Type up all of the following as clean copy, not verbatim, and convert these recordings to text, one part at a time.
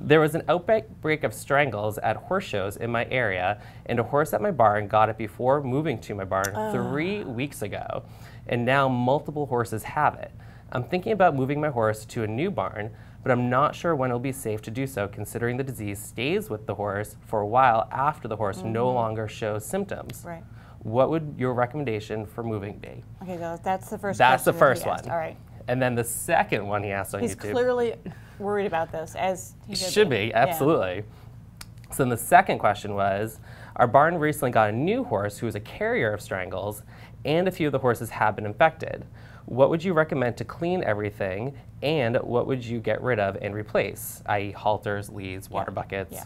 There was an outbreak of strangles at horse shows in my area, and a horse at my barn got it before moving to my barn 3 weeks ago, and now multiple horses have it. I'm thinking about moving my horse to a new barn, but I'm not sure when it'll be safe to do so, considering the disease stays with the horse for a while after the horse no longer shows symptoms. Right. What would your recommendation for moving be? Okay, that's the first That's the question first that he asked. one. All right. And then the second one he asked on He's YouTube. clearly worried about this, as he Should be, Yeah. absolutely. So then the second question was, our barn recently got a new horse who is a carrier of strangles, and a few of the horses have been infected. What would you recommend to clean everything, and what would you get rid of and replace, i.e. halters, leads, water buckets? Yeah.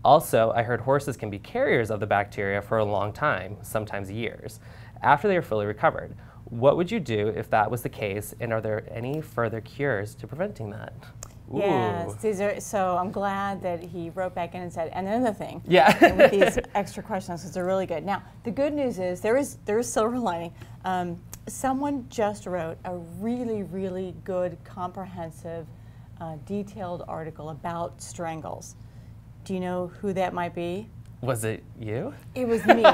Also, I heard horses can be carriers of the bacteria for a long time, sometimes years, after they are fully recovered. What would you do if that was the case, and are there any further cures to preventing that? Ooh. Yes, so I'm glad that he wrote back in and said, and another thing, Yeah. and with these extra questions, because they're really good. Now, the good news is there is silver lining. Someone just wrote a really, really good, comprehensive, detailed article about strangles. Do you know who that might be? Was it you? It was me,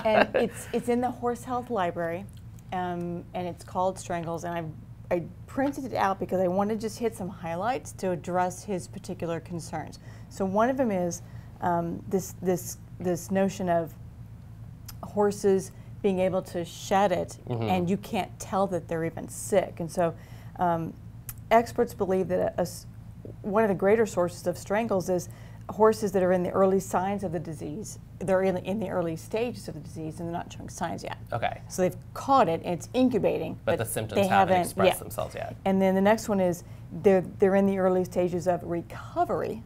and it's in the Horse Health Library, and it's called Strangles, and I printed it out because I wanted to just hit some highlights to address his particular concerns. So one of them is this notion of horses being able to shed it, and you can't tell that they're even sick. And so experts believe that one of the greater sources of strangles is horses that are in the early signs of the disease. They're in the early stages of the disease, and they're not showing signs yet. Okay. So they've caught it, and it's incubating. But the symptoms haven't expressed themselves yet. And then the next one is they're in the early stages of recovery,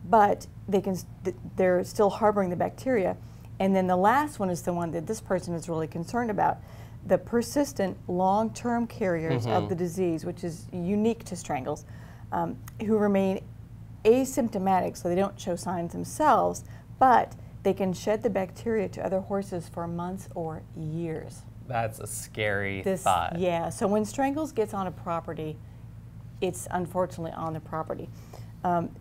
but they're still harboring the bacteria. And then the last one is the one that this person is really concerned about, the persistent long-term carriers of the disease, which is unique to strangles, who remain asymptomatic, so they don't show signs themselves, but they can shed the bacteria to other horses for months or years. That's a scary thought. Yeah, so when strangles gets on a property, it's unfortunately on the property.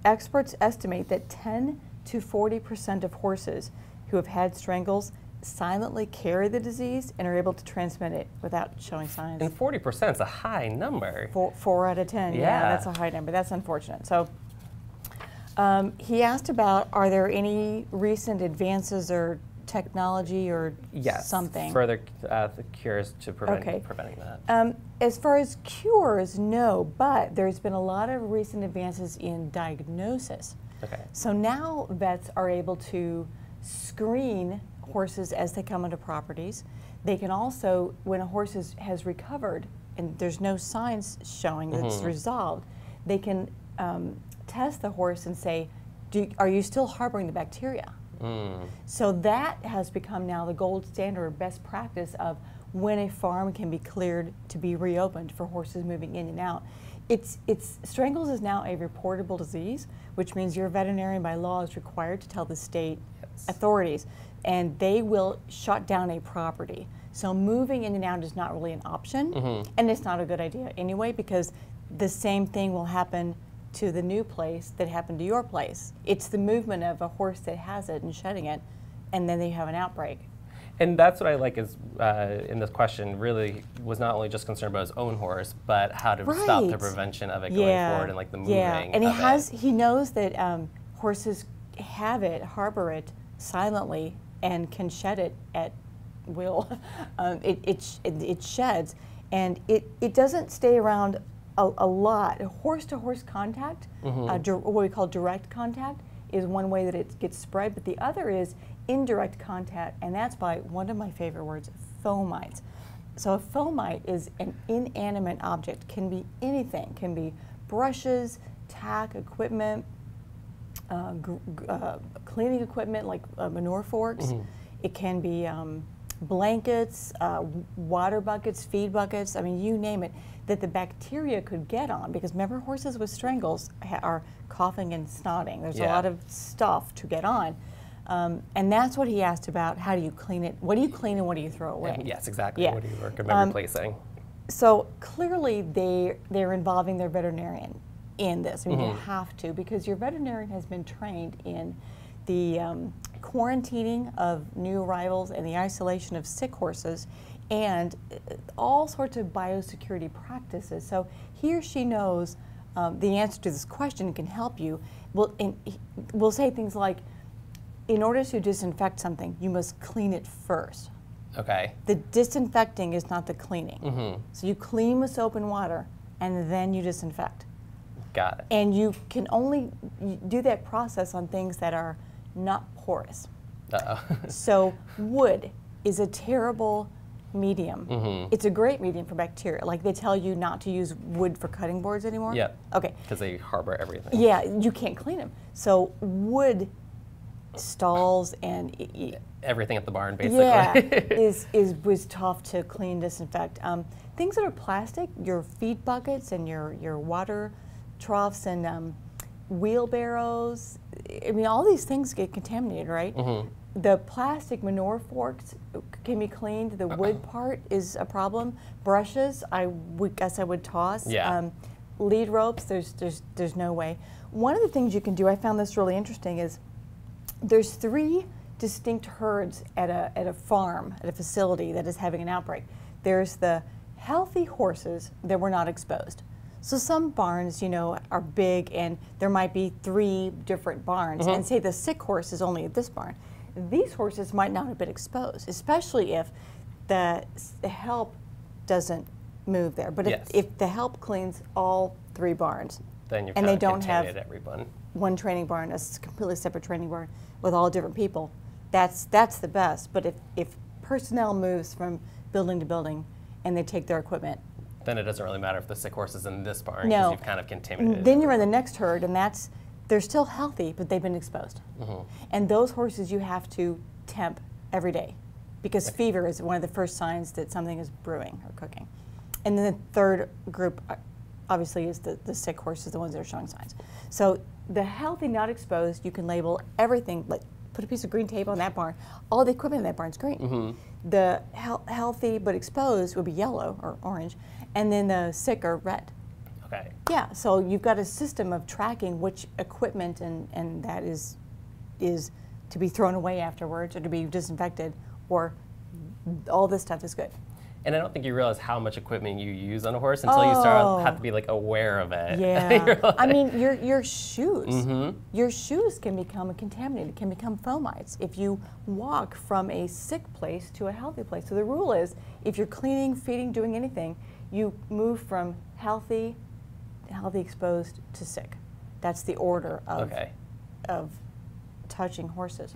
Experts estimate that 10 to 40% of horses who have had strangles silently carry the disease and are able to transmit it without showing signs. And 40% is a high number. 4 out of 10, yeah, that's a high number. That's unfortunate. So he asked about, are there any recent advances or technology or something? Further cures to preventing that. As far as cures, no, but there's been a lot of recent advances in diagnosis. Okay. So now vets are able to screen horses as they come into properties. They can also, when a horse has recovered and there's no signs showing that it's resolved, they can test the horse and say, are you still harboring the bacteria? So that has become now the gold standard, best practice of when a farm can be cleared to be reopened for horses moving in and out. Strangles is now a reportable disease, which means your veterinarian by law is required to tell the state authorities, and they will shut down a property. So moving in and out is not really an option, and it's not a good idea anyway, because the same thing will happen to the new place that happened to your place. It's the movement of a horse that has it and shedding it, and then they have an outbreak. And that's what I like is, in this question, really was not only just concerned about his own horse, but how to stop the prevention of it going forward and like the moving and he knows that horses have it, harbor it silently, and can shed it at will. It sheds, and it doesn't stay around a lot. Horse-to-horse contact, what we call direct contact, is one way that it gets spread, but the other is indirect contact, and that's by one of my favorite words, fomites. So a fomite is an inanimate object, can be anything, can be brushes, tack equipment, cleaning equipment like manure forks. It can be blankets, water buckets, feed buckets, I mean, you name it, that the bacteria could get on, because remember, horses with strangles are coughing and snotting. There's a lot of stuff to get on. And that's what he asked about. How do you clean it? What do you clean and what do you throw away? Yes, exactly. What do you recommend replacing? So clearly they're involving their veterinarian. in this. I mean, you have to, because your veterinarian has been trained in the quarantining of new arrivals and the isolation of sick horses and all sorts of biosecurity practices. So he or she knows the answer to this question and can help you. We'll say things like, in order to disinfect something, you must clean it first. Okay. The disinfecting is not the cleaning. So you clean with soap and water, and then you disinfect. Got it. And you can only do that process on things that are not porous. Uh-oh. So wood is a terrible medium. It's a great medium for bacteria. Like they tell you not to use wood for cutting boards anymore. Yep. Okay. Because they harbor everything. Yeah, you can't clean them. So wood stalls and everything at the barn, basically. Yeah, was tough to clean, disinfect. Things that are plastic, your feed buckets and your water troughs and wheelbarrows. I mean, all these things get contaminated, right? The plastic manure forks can be cleaned. The wood part is a problem. Brushes, I guess I would toss. Yeah. Lead ropes, there's no way. One of the things you can do, I found this really interesting, is there's 3 distinct herds at a farm, at a facility that is having an outbreak. There's the healthy horses that were not exposed. So some barns, you know, are big and there might be 3 different barns, and say the sick horse is only at this barn. These horses might not have been exposed, especially if the help doesn't move there. But if the help cleans all 3 barns, then you've and they don't have everyone. one training barn, a completely separate training barn with all different people, that's the best. But if personnel moves from building to building and they take their equipment, then it doesn't really matter if the sick horse is in this barn, no, because you've kind of contaminated. Then you're in the next herd, and they're still healthy, but they've been exposed. And those horses you have to temp every day, because fever is one of the first signs that something is brewing or cooking. And then the third group, obviously, is the sick horses, the ones that are showing signs. So the healthy, not exposed, you can label everything, like put a piece of green tape on that barn. All the equipment in that barn is green. The healthy but exposed would be yellow or orange, and then the sick are red. Okay. Yeah, so you've got a system of tracking which equipment and that is to be thrown away afterwards or to be disinfected, or all this stuff is good. And I don't think you realize how much equipment you use on a horse until you have to be like aware of it. Yeah. Like, I mean, your shoes. Your shoes can become contaminated, can become fomites if you walk from a sick place to a healthy place. So the rule is, if you're cleaning, feeding, doing anything, you move from healthy, exposed to sick. That's the order of touching horses.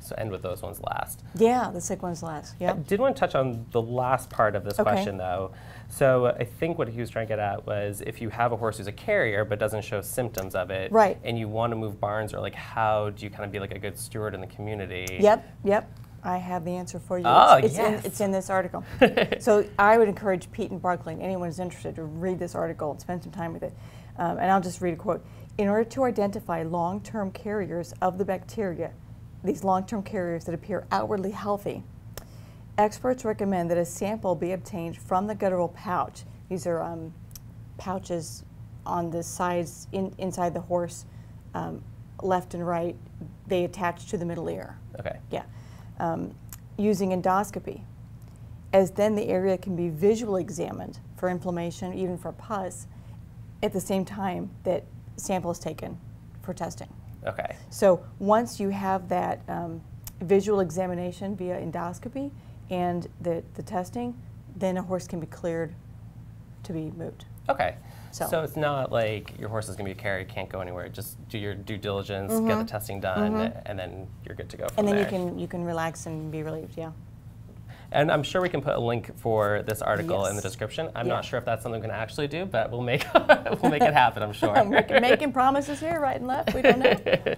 So end with those ones last. Yeah, the sick ones last. Yeah. I did want to touch on the last part of this question, though. So I think what he was trying to get at was, if you have a horse who's a carrier but doesn't show symptoms of it, and you want to move barns, or like, how do you kind of be like a good steward in the community? Yep. I have the answer for you. Oh, it's in this article. So I would encourage Pete and Barkley, and anyone who's interested, to read this article and spend some time with it. And I'll just read a quote. In order to identify long-term carriers of the bacteria, these long-term carriers that appear outwardly healthy, experts recommend that a sample be obtained from the guttural pouch. These are pouches on the sides, inside the horse, left and right. They attach to the middle ear. Okay. Yeah. Using endoscopy, as then the area can be visually examined for inflammation, even for pus, at the same time that sample is taken for testing. Okay. So once you have that visual examination via endoscopy and the testing, then a horse can be cleared to be moved. Okay. So it's not like your horse is going to be a carrier, can't go anywhere. Just do your due diligence, get the testing done, and then you're good to go from there. And then you can relax and be relieved, yeah. And I'm sure we can put a link for this article in the description. I'm not sure if that's something we can actually do, but we'll make it happen, I'm sure. We're making promises here, right and left. We don't know.